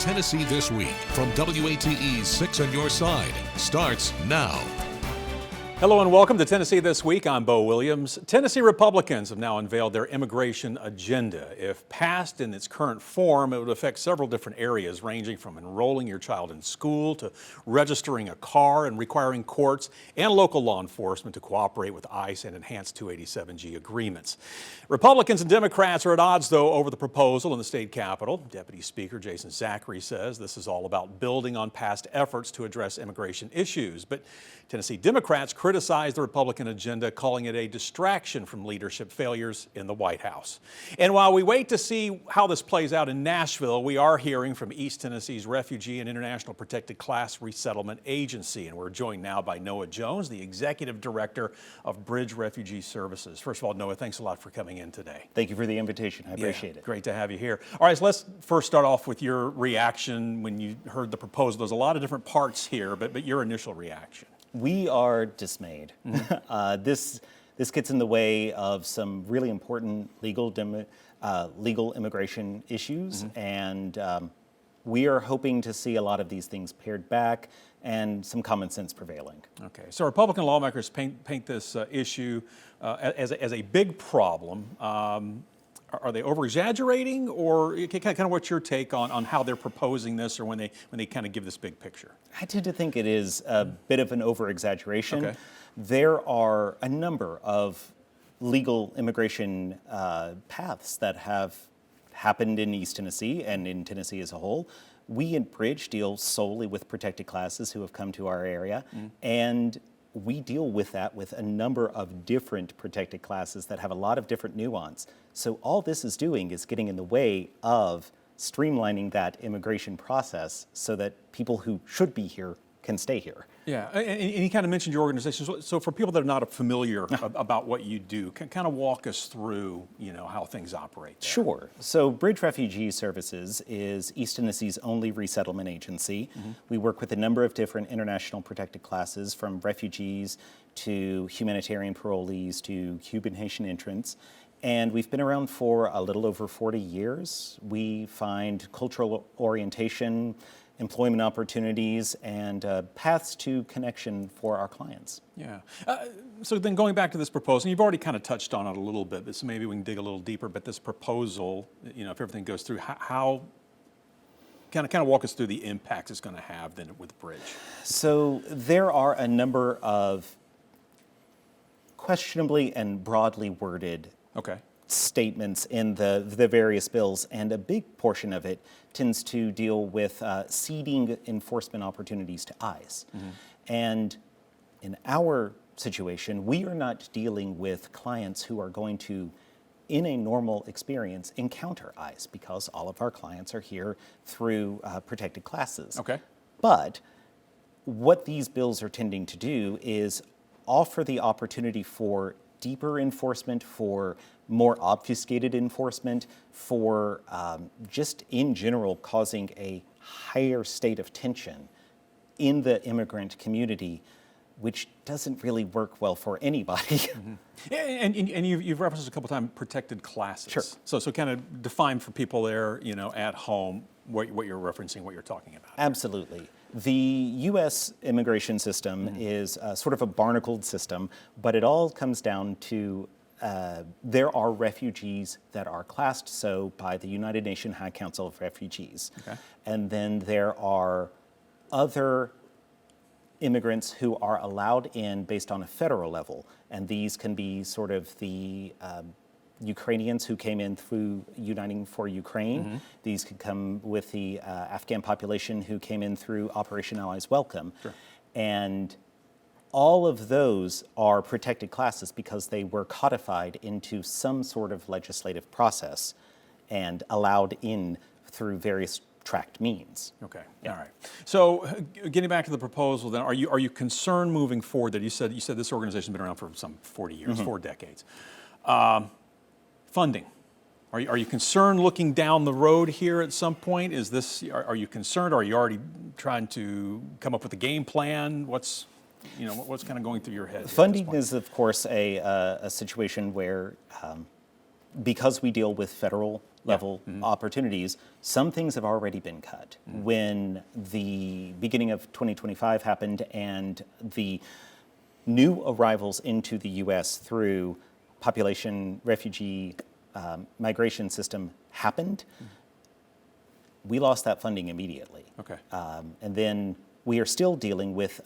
Tennessee This Week from WATE's 6 on Your Side starts now. Hello and welcome to Tennessee This Week. I'm Bo Williams. Tennessee Republicans have now unveiled their immigration agenda. If passed in its current form, it would affect several different areas, ranging from enrolling your child in school to registering a car and requiring courts and local law enforcement to cooperate with ICE and enhance 287G agreements. Republicans and Democrats are at odds, though, over the proposal in the state capitol. Deputy Speaker Jason Zachary says this is all about building on past efforts to address immigration issues. But Tennessee Democrats criticized the Republican agenda, calling it a distraction from leadership failures in the White House. And while we wait to see how this plays out in Nashville, we are hearing from East Tennessee's Refugee and International Protected Class Resettlement Agency. And we're joined now by Noah Jones, the Executive Director of Bridge Refugee Services. First of all, Noah, thanks a lot for coming in today. Thank you for the invitation. I appreciate it. Great to have you here. All right, so let's first start off with your reaction when you heard the proposal. There's a lot of different parts here, but your initial reaction. We are dismayed. This gets in the way of some really important legal immigration issues, and we are hoping to see a lot of these things pared back and some common sense prevailing. Okay, so Republican lawmakers paint this issue as a big problem. Are they over-exaggerating, or kind of what's your take on how they're proposing this, or when they kind of give this big picture? I tend to think it is a bit of an over-exaggeration. Okay. There are a number of legal immigration paths that have happened in East Tennessee and in Tennessee as a whole. We at Bridge deal solely with protected classes who have come to our area, and we deal with that with a number of different protected classes that have a lot of different nuance. So all this is doing is getting in the way of streamlining that immigration process so that people who should be here can stay here. Yeah, and you kind of mentioned your organization. So for people that are not familiar about what you do, kind of walk us through, how things operate there. Sure. So Bridge Refugee Services is East Tennessee's only resettlement agency. We work with a number of different international protected classes, from refugees to humanitarian parolees to Cuban Haitian entrants. And we've been around for a little over 40 years. We find cultural orientation, employment opportunities, and paths to connection for our clients. Yeah. So then going back to this proposal, you've already kind of touched on it a little bit, but so maybe we can dig a little deeper. But this proposal, if everything goes through, how kind of walk us through the impacts it's going to have then with Bridge? So there are a number of questionably and broadly worded statements in the various bills, and a big portion of it tends to deal with ceding enforcement opportunities to ICE. And in our situation, we are not dealing with clients who are going to, in a normal experience, encounter ICE, because all of our clients are here through protected classes. Okay. But what these bills are tending to do is offer the opportunity for deeper enforcement, for more obfuscated enforcement, for just in general causing a higher state of tension in the immigrant community, which doesn't really work well for anybody. And you've referenced a couple times protected classes. Sure. So kind of define for people there, at home, what you're referencing, what you're talking about. Absolutely. The U.S. immigration system is sort of a barnacled system, but it all comes down to there are refugees that are classed so by the United Nations High Council of Refugees. Okay. And then there are other immigrants who are allowed in based on a federal level, and these can be sort of the Ukrainians who came in through Uniting for Ukraine. These could come with the Afghan population who came in through Operation Allies Welcome. Sure. And all of those are protected classes because they were codified into some sort of legislative process and allowed in through various tracked means. Okay. Yeah. All right. So getting back to the proposal then, are you concerned moving forward that you said this organization's been around for some 40 years, 4 decades. Funding. Are you concerned looking down the road here at some point? Are you concerned? Are you already trying to come up with a game plan? What's kind of going through your head? Funding is, of course, a situation where because we deal with federal level opportunities, some things have already been cut. When the beginning of 2025 happened and the new arrivals into the U.S. through population refugee migration system happened, we lost that funding immediately. Okay. And then we are still dealing with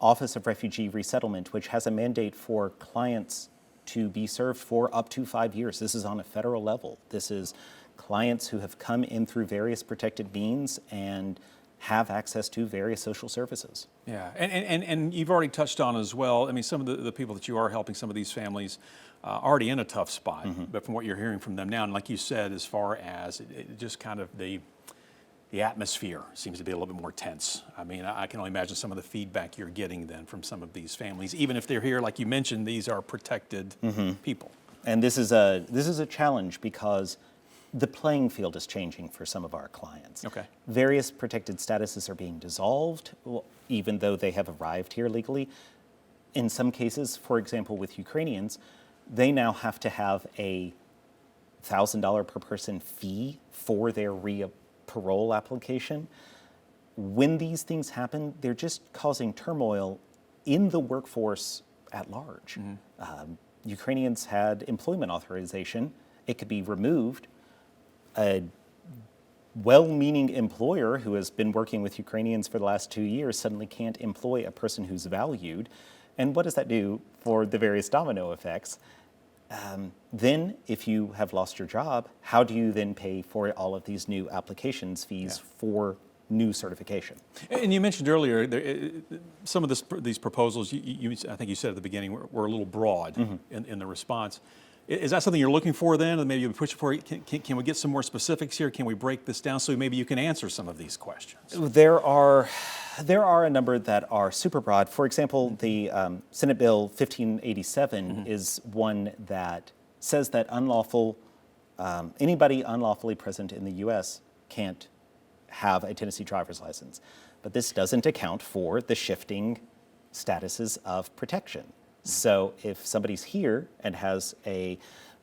Office of Refugee Resettlement, which has a mandate for clients to be served for up to 5 years. This is on a federal level. This is clients who have come in through various protected means and have access to various social services. Yeah, and you've already touched on as well, I mean, some of the people that you are helping, some of these families already in a tough spot, but from what you're hearing from them now, and like you said, as far as it just kind of the atmosphere seems to be a little bit more tense. I mean, I can only imagine some of the feedback you're getting then from some of these families, even if they're here, like you mentioned, these are protected people. And this is a challenge because the playing field is changing for some of our clients. Okay. Various protected statuses are being dissolved, even though they have arrived here legally. In some cases, for example, with Ukrainians, they now have to have a $1,000 per person fee for their parole application. When these things happen, they're just causing turmoil in the workforce at large. Ukrainians had employment authorization. It could be removed. A well-meaning employer who has been working with Ukrainians for the last 2 years suddenly can't employ a person who's valued. And what does that do for the various domino effects? Then, if you have lost your job, how do you then pay for all of these new applications fees for new certification? And you mentioned earlier, some of these proposals, I think you said at the beginning, were a little broad in the response. Is that something you're looking for then, and maybe you push for it? Can we get some more specifics here? Can we break this down so maybe you can answer some of these questions? There are a number that are super broad. For example, the Senate Bill 1587 is one that says that anybody unlawfully present in the U.S. can't have a Tennessee driver's license. But this doesn't account for the shifting statuses of protection. So if somebody's here and has a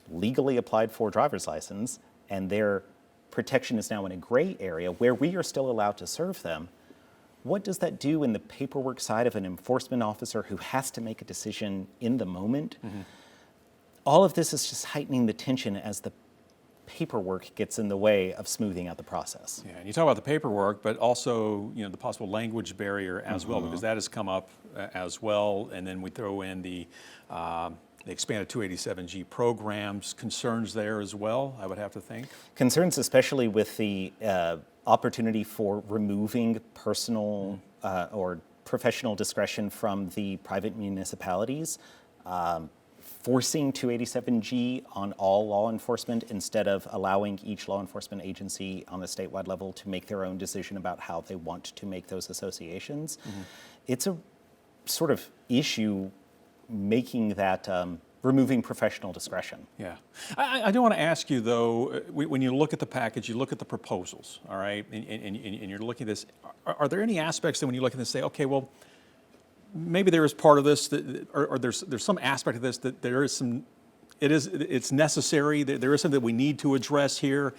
legally applied for driver's license and their protection is now in a gray area where we are still allowed to serve them, what does that do in the paperwork side of an enforcement officer who has to make a decision in the moment? All of this is just heightening the tension as the paperwork gets in the way of smoothing out the process. Yeah, and you talk about the paperwork, but also the possible language barrier as well, because that has come up as well. And then we throw in the expanded 287G programs, concerns there as well, I would have to think. Concerns especially with the opportunity for removing personal or professional discretion from the private municipalities. Forcing 287G on all law enforcement instead of allowing each law enforcement agency on a statewide level to make their own decision about how they want to make those associations. It's a sort of issue making that, removing professional discretion. Yeah. I do want to ask you, though, when you look at the package, you look at the proposals, all right, and you're looking at this, are there any aspects that when you look at this say, okay, well, maybe there is part of this, or there's some aspect of this that there is some, it's necessary, there is something that we need to address here.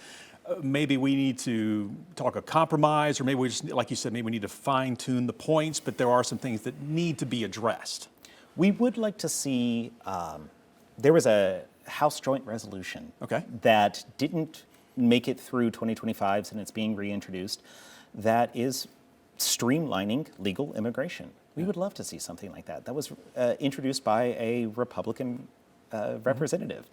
Maybe we need to talk a compromise, or maybe we just, like you said, maybe we need to fine tune the points, but there are some things that need to be addressed. We would like to see, there was a House Joint Resolution that didn't make it through 2025s and it's being reintroduced, that is streamlining legal immigration. We would love to see something like that. That was introduced by a Republican representative.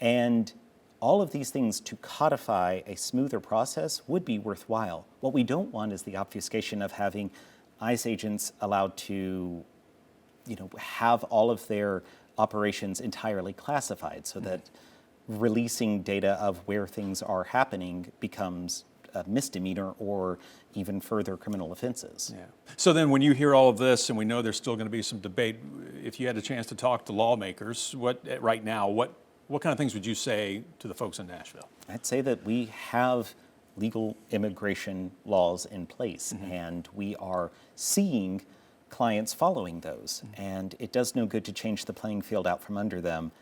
And all of these things to codify a smoother process would be worthwhile. What we don't want is the obfuscation of having ICE agents allowed to, have all of their operations entirely classified so that releasing data of where things are happening becomes a misdemeanor or even further criminal offenses. Yeah. So then when you hear all of this, and we know there's still going to be some debate, if you had a chance to talk to lawmakers, what kind of things would you say to the folks in Nashville? I'd say that we have legal immigration laws in place, and we are seeing clients following those. And it does no good to change the playing field out from under them,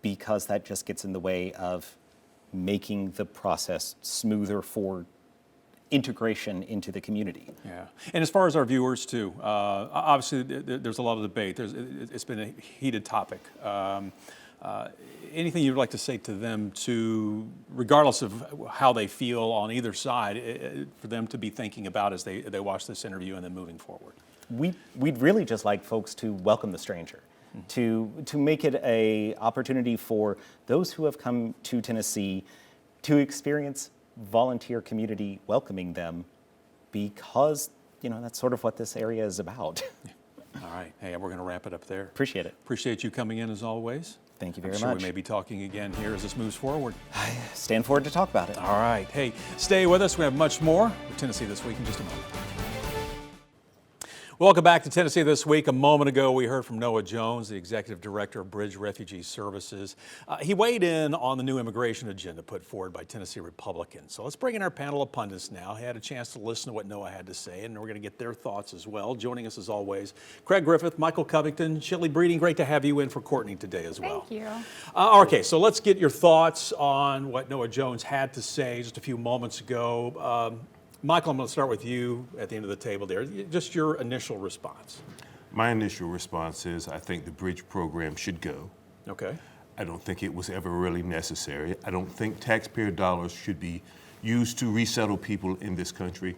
because that just gets in the way of making the process smoother for integration into the community. Yeah, and as far as our viewers too, obviously there's a lot of debate. It's been a heated topic. Anything you'd like to say to them, to regardless of how they feel on either side, for them to be thinking about as they watch this interview and then moving forward? We'd really just like folks to welcome the stranger, to make it a opportunity for those who have come to Tennessee to experience volunteer community welcoming them, because that's sort of what this area is about. All right, hey, we're going to wrap it up there. Appreciate it. Appreciate you coming in as always. Thank you very I'm sure much. we may be talking again here as this moves forward. I stand forward to talk about it. All right, hey, stay with us. We have much more for Tennessee This Week in just a moment. Welcome back to Tennessee This Week. A moment ago, we heard from Noah Jones, the Executive Director of Bridge Refugee Services. He weighed in on the new immigration agenda put forward by Tennessee Republicans. So let's bring in our panel of pundits now. I had a chance to listen to what Noah had to say, and we're going to get their thoughts as well. Joining us as always, Craig Griffith, Michael Covington, Shelley Breeding. Great to have you in for Courtney today as well. Thank you. Okay, so let's get your thoughts on what Noah Jones had to say just a few moments ago. Michael, I'm going to start with you at the end of the table there. Just your initial response. My initial response is I think the bridge program should go. Okay. I don't think it was ever really necessary. I don't think taxpayer dollars should be used to resettle people in this country.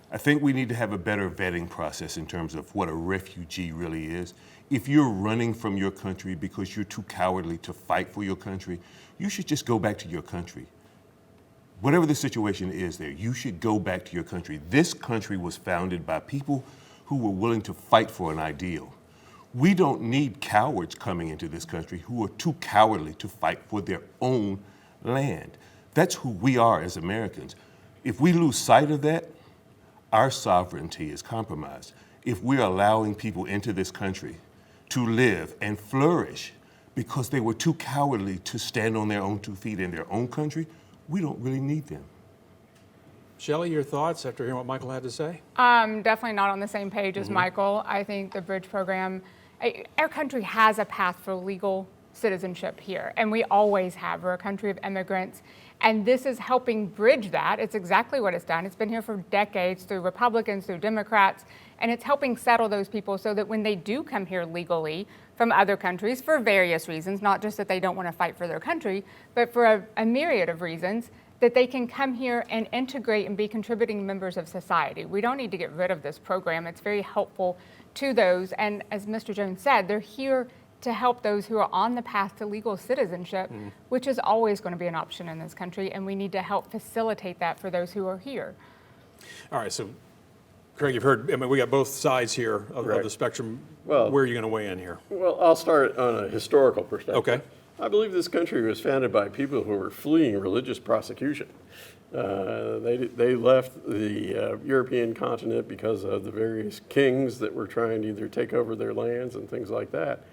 I think we need to have a better vetting process in terms of what a refugee really is. If you're running from your country because you're too cowardly to fight for your country, you should just go back to your country. Whatever the situation is there, you should go back to your country. This country was founded by people who were willing to fight for an ideal. We don't need cowards coming into this country who are too cowardly to fight for their own land. That's who we are as Americans. If we lose sight of that, our sovereignty is compromised. If we're allowing people into this country to live and flourish because they were too cowardly to stand on their own 2 feet in their own country, we don't really need them. Shelley, your thoughts after hearing what Michael had to say? Definitely not on the same page as Michael. I think the bridge program, our country has a path for legal citizenship here, and we always have. We're a country of immigrants, and this is helping bridge that. It's exactly what it's done. It's been here for decades through Republicans, through Democrats, and it's helping settle those people so that when they do come here legally from other countries for various reasons, not just that they don't want to fight for their country, but for a myriad of reasons, that they can come here and integrate and be contributing members of society. We don't need to get rid of this program. It's very helpful to those. And as Mr. Jones said, they're here to help those who are on the path to legal citizenship, which is always going to be an option in this country. And we need to help facilitate that for those who are here. All right, so Craig, you've heard, we got both sides here of the spectrum. Well, where are you going to weigh in here? Well, I'll start on a historical perspective. Okay. I believe this country was founded by people who were fleeing religious prosecution. They left the European continent because of the various kings that were trying to either take over their lands and things like that.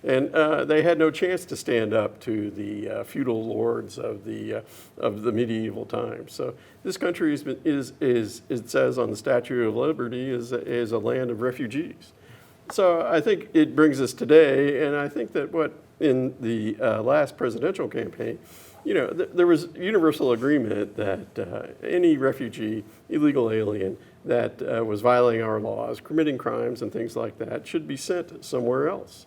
And they had no chance to stand up to the feudal lords of the medieval times. So this country is it says on the Statue of Liberty, is a land of refugees. So I think it brings us today, and I think that what in the last presidential campaign, there was universal agreement that any refugee, illegal alien that was violating our laws, committing crimes and things like that, should be sent somewhere else.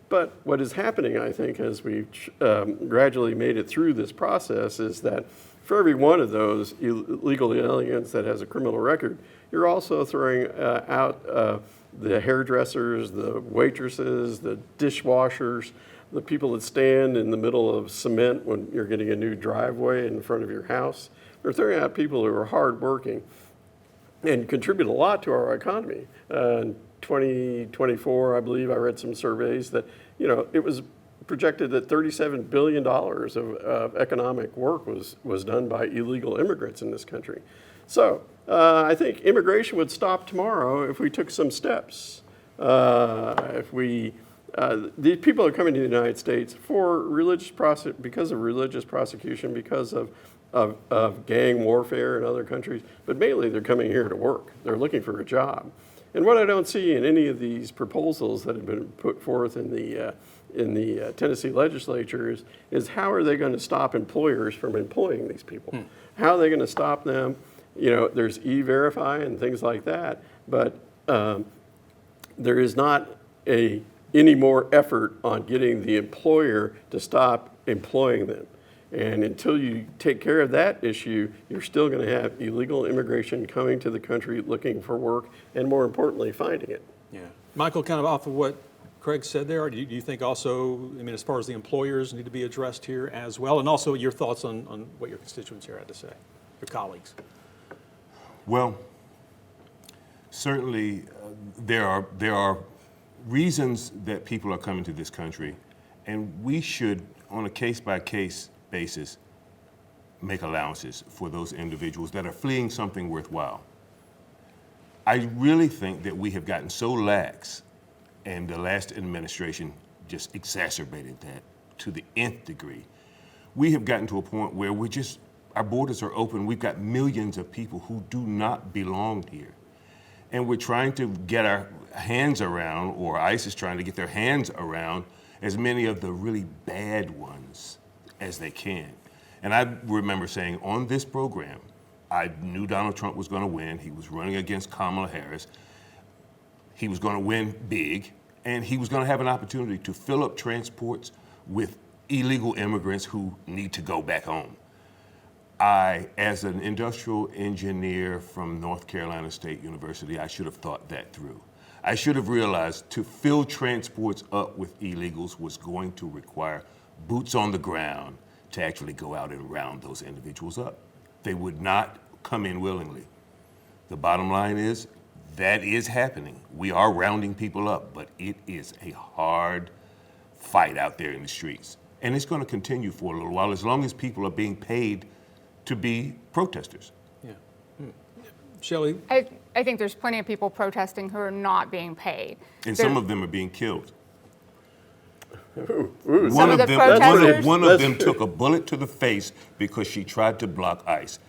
But what is happening, I think, as we've gradually made it through this process, is that for every one of those illegal aliens that has a criminal record, you're also throwing out the hairdressers, the waitresses, the dishwashers, the people that stand in the middle of cement when you're getting a new driveway in front of your house. They're throwing out people who are hardworking and contribute a lot to our economy. 2024, I believe, I read some surveys that, it was projected that $37 billion of economic work was done by illegal immigrants in this country. So I think immigration would stop tomorrow if we took some steps. These people are coming to the United States for because of religious prosecution, because of gang warfare in other countries, but mainly they're coming here to work. They're looking for a job. And what I don't see in any of these proposals that have been put forth in in the Tennessee legislature is how are they going to stop employers from employing these people? How are they going to stop them? You know, there's E-Verify and things like that, but there is not any more effort on getting the employer to stop employing them. And until you take care of that issue, you're still going to have illegal immigration coming to the country looking for work, and more importantly, finding it. Yeah. Michael, kind of off of what Craig said there, do you think also, I mean, as far as the employers need to be addressed here as well, and also your thoughts on what your constituents here had to say, your colleagues? Well, certainly there are reasons that people are coming to this country, and we should, on a case-by-case basis, make allowances for those individuals that are fleeing something worthwhile. I really think that we have gotten so lax, and the last administration just exacerbated that to the nth degree. We have gotten to a point where our borders are open. We've got millions of people who do not belong here. And we're trying to get our hands around, or ICE is trying to get their hands around, as many of the really bad ones as they can. And I remember saying on this program, I knew Donald Trump was going to win. He was running against Kamala Harris. He was going to win big, and he was going to have an opportunity to fill up transports with illegal immigrants who need to go back home. I, as an industrial engineer from North Carolina State University, I should have thought that through. I should have realized to fill transports up with illegals was going to require boots on the ground to actually go out and round those individuals up. They would not come in willingly. The bottom line is that is happening. We are rounding people up, but it is a hard fight out there in the streets. And it's going to continue for a little while, as long as people are being paid to be protesters. Yeah. Shelley? I think there's plenty of people protesting who are not being paid. And some of them are being killed. Some of the protesters? One of them took a bullet to the face because she tried to block ICE.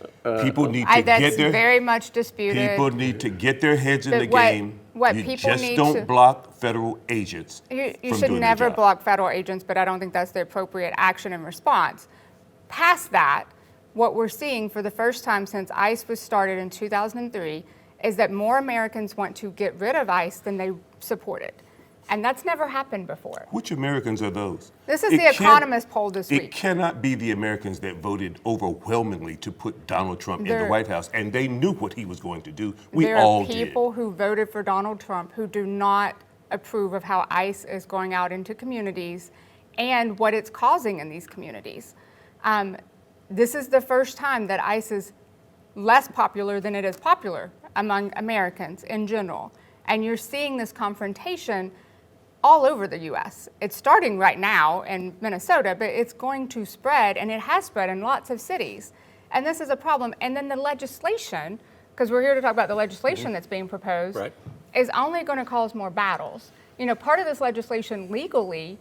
People need to That's very much disputed. People need to get their heads in But the what- game. what You people just need don't to- block federal agents You from should doing never their job. block federal agents, but I don't think that's the appropriate action and response. Past that, what we're seeing for the first time since ICE was started in 2003 is that more Americans want to get rid of ICE than they supported. And that's never happened before. Which Americans are those? This is the Economist poll this It week. cannot be the Americans that voted overwhelmingly to put Donald Trump in the There- White House, and they knew what he was going to do. We There all are people who voted for Donald Trump who do not approve of how ICE is going out into communities and what it's causing in these communities. This is the first time that ICE is less popular than it is popular among Americans in general. And you're seeing this confrontation all over the U.S. It's starting right now in Minnesota, but it's going to spread, and it has spread in lots of cities. And this is a problem. And then the legislation, because we're here to talk about the legislation that's being proposed, Right. is only going to cause more battles. You know, part of this legislation legally,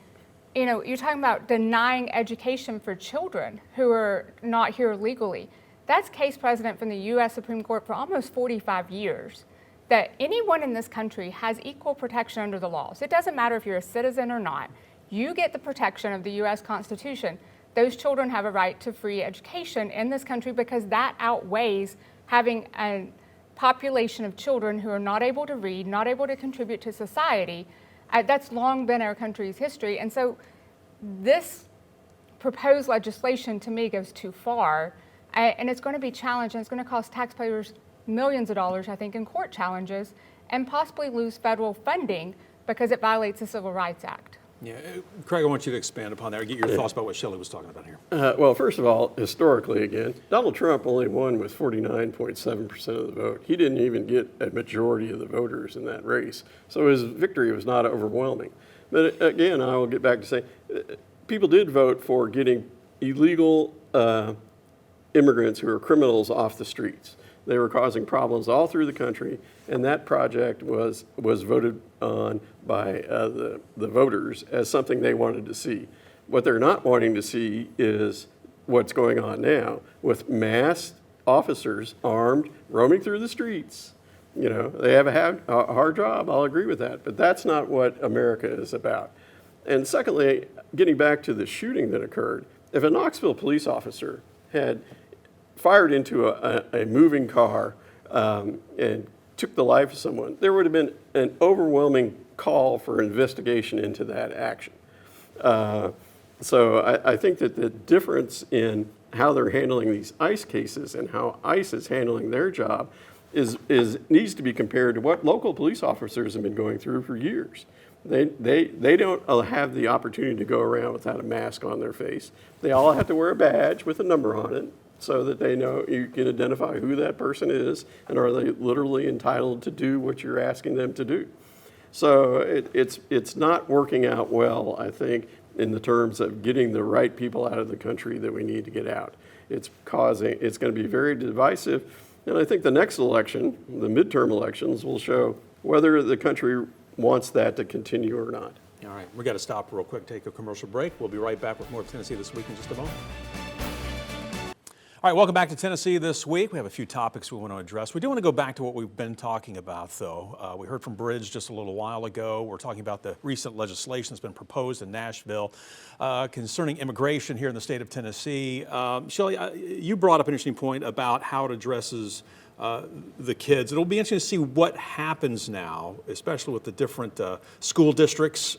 you know, you're talking about denying education for children who are not here legally. That's case precedent from the U.S. Supreme Court for almost 45 years. That anyone in this country has equal protection under the laws. It doesn't matter if you're a citizen or not. You get the protection of the U.S. Constitution. Those children have a right to free education in this country because that outweighs having a population of children who are not able to read, not able to contribute to society. That's long been our country's history. And so this proposed legislation to me goes too far, and it's going to be challenged, and it's going to cost taxpayers millions of dollars, I think, in court challenges, and possibly lose federal funding because it violates the Civil Rights Act. Yeah, Craig, I want you to expand upon that or get your thoughts about what Shelley was talking about here. Well, first of all, historically again, Donald Trump only won with 49.7% of the vote. He didn't even get a majority of the voters in that race. So his victory was not overwhelming. But again, I will get back to say, people did vote for getting illegal immigrants who are criminals off the streets. They were causing problems all through the country, and that project was voted on by the voters as something they wanted to see. What they're not wanting to see is what's going on now with masked officers armed roaming through the streets. You know, they have a hard job, I'll agree with that, but that's not what America is about. And secondly, getting back to the shooting that occurred, if a Knoxville police officer had fired into a moving car and took the life of someone, there would have been an overwhelming call for investigation into that action. So I think that the difference in how they're handling these ICE cases and how ICE is handling their job needs to be compared to what local police officers have been going through for years. They don't have the opportunity to go around without a mask on their face. They all have to wear a badge with a number on it so that they know you can identify who that person is and are they literally entitled to do what you're asking them to do. So it's not working out well, I think, in the terms of getting the right people out of the country that we need to get out. It's going to be very divisive. And I think the next election, the midterm elections, will show whether the country wants that to continue or not. All right, we got to stop real quick, take a commercial break. We'll be right back with more of Tennessee This Week in just a moment. All right, welcome back to Tennessee This Week. We have a few topics we want to address. We do want to go back to what we've been talking about, though. We heard from Bridge just a little while ago. We're talking about the recent legislation that's been proposed in Nashville concerning immigration here in the state of Tennessee. Shelley, you brought up an interesting point about how it addresses the kids. It'll be interesting to see what happens now, especially with the different school districts,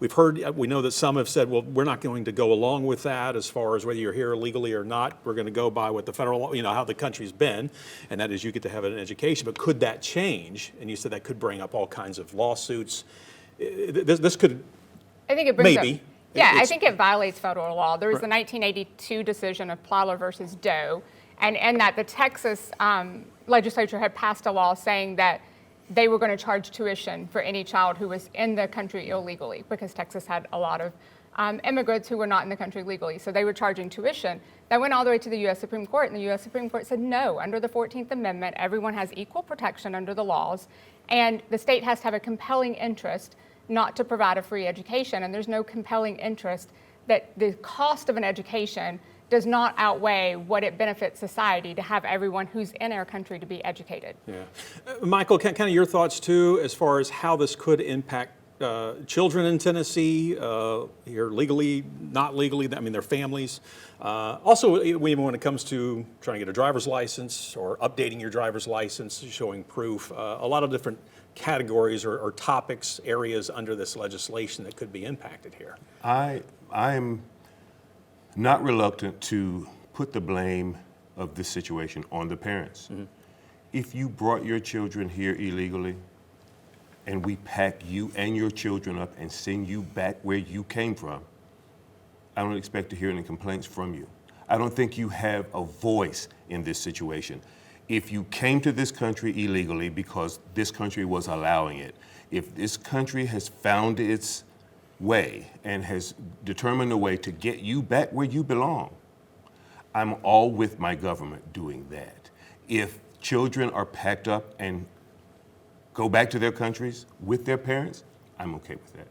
we know that some have said, well, we're not going to go along with that as far as whether you're here illegally or not. We're going to go by what the federal, how the country's been, and that is you get to have an education. But could that change? And you said that could bring up all kinds of lawsuits. This could, I think it brings maybe. Up, yeah, I think it violates federal law. There was the 1982 decision of Plyler versus Doe. And in that, the Texas legislature had passed a law saying that they were going to charge tuition for any child who was in the country illegally, because Texas had a lot of immigrants who were not in the country legally. So they were charging tuition. That went all the way to the U.S. Supreme Court, and the U.S. Supreme Court said no. Under the 14th Amendment, everyone has equal protection under the laws, and the state has to have a compelling interest not to provide a free education. And there's no compelling interest that the cost of an education does not outweigh what it benefits society to have everyone who's in our country to be educated. Yeah. Michael, kind of your thoughts too, as far as how this could impact children in Tennessee, here legally, not legally, their families. Also, when it comes to trying to get a driver's license or updating your driver's license, showing proof, a lot of different categories or topics, areas under this legislation that could be impacted here. I'm not reluctant to put the blame of this situation on the parents. Mm-hmm. If you brought your children here illegally and we pack you and your children up and send you back where you came from, I don't expect to hear any complaints from you. I don't think you have a voice in this situation. If you came to this country illegally because this country was allowing it, if this country has found its way and has determined a way to get you back where you belong, I'm all with my government doing that. If children are packed up and go back to their countries with their parents, I'm okay with that.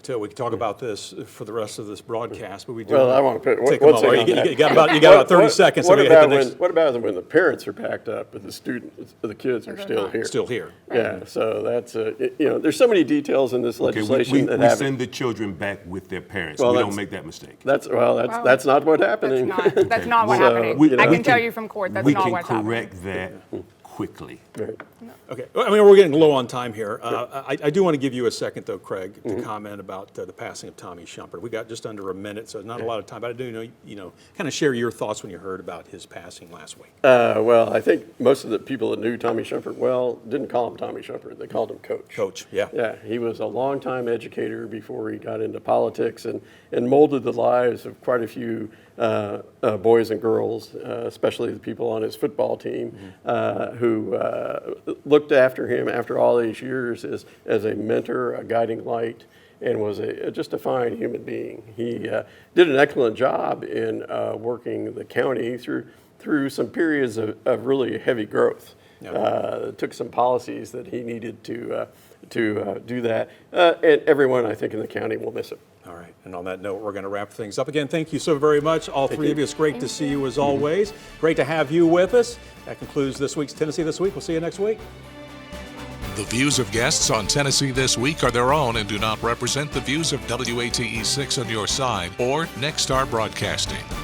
We could talk about this for the rest of this broadcast, but we do. Well, I want to put take one a thing moment. on You got about 30 seconds. What about when the parents are packed up, but the kids are still here? Still here. Yeah. So that's there's so many details in this legislation we send the children back with their parents. Well, we don't make that mistake. That's not what's happening. That's not what's happening. I can tell you from court that's not what's happening. We can correct that quickly. Right. Okay. We're getting low on time here. I do want to give you a second, though, Craig, to comment about the passing of Tommy Shumpert. We got just under a minute, so not a lot of time. But I do know, kind of share your thoughts when you heard about his passing last week. Well, I think most of the people that knew Tommy Shumpert well didn't call him Tommy Shumpert. They called him Coach. Coach, yeah. Yeah, he was a longtime educator before he got into politics and molded the lives of quite a few boys and girls, especially the people on his football team, who looked after him after all these years as a mentor, a guiding light, and was just a fine human being. He did an excellent job in working the county through some periods of really heavy growth. Took some policies that he needed to do that, and everyone I think in the county will miss him. All right, and on that note, we're going to wrap things up. Again, thank you so very much, all three of you. It's great to see you as always. Great to have you with us. That concludes this week's Tennessee This Week. We'll see you next week. The views of guests on Tennessee This Week are their own and do not represent the views of WATE 6 on your side or Next Star Broadcasting.